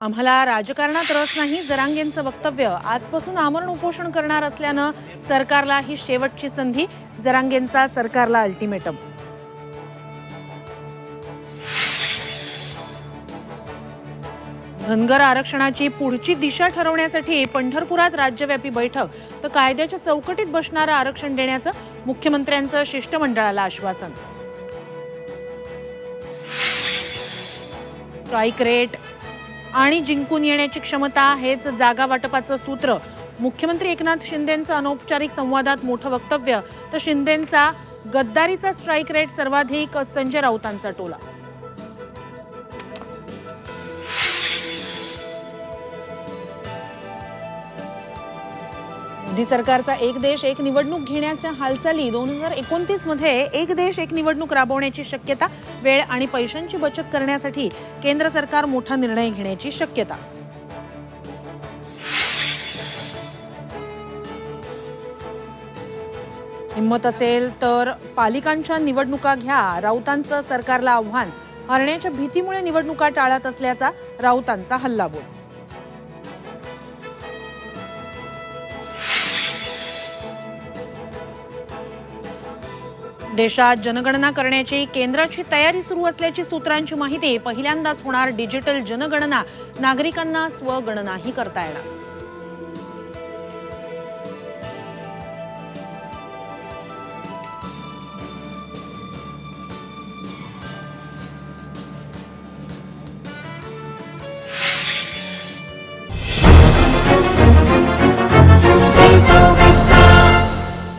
आम्हाला राजकारणात रस नाही, जरांगेंचं वक्तव्य आजपासून आमरण उपोषण करणार असल्यानं सरकारला ही शेवटची संधी, जरांगेंचा सरकारला अल्टिमेटम। धनगर आरक्षणाची पुढची दिशा ठरवण्यासाठी पंढरपुरात राज्यव्यापी बैठक, तर कायद्याच्या चौकटीत बसणारं आरक्षण देण्याचं मुख्यमंत्र्यांचं शिष्टमंडळाला आश्वासन। स्ट्राईक रेट आणि जिंकून येण्याची क्षमता हेच जागा वाटपाचं सूत्र, मुख्यमंत्री एकनाथ शिंदेंचं अनौपचारिक संवादात मोठं वक्तव्य, तर शिंदेंचा गद्दारीचा स्ट्राईक रेट सर्वाधिक, संजय राऊतांचा टोला। मोदी सरकारचा एक देश एक निवडणूक घेण्याच्या हालचाली 2029 मध्ये एक देश एक निवडणूक राबवण्याची शक्यता, वेळ आणि पैशांची बचत करण्यासाठी केंद्र सरकार मोठा निर्णय घेण्याची शक्यता। हिम्मत असेल तर पालिकांच्या निवडणुका घ्या, राऊतांचं सरकारला आव्हान, हरण्याच्या भीतीमुळे निवडणुका टाळत असल्याचा राऊतांचा हल्लाबोल। देशात जनगणना करण्याची केंद्राची तयारी सुरू असल्याची सूत्रांची माहिती, पहिल्यांदाच होणार डिजिटल जनगणना, नागरिकांना स्वगणनाही करता येणार।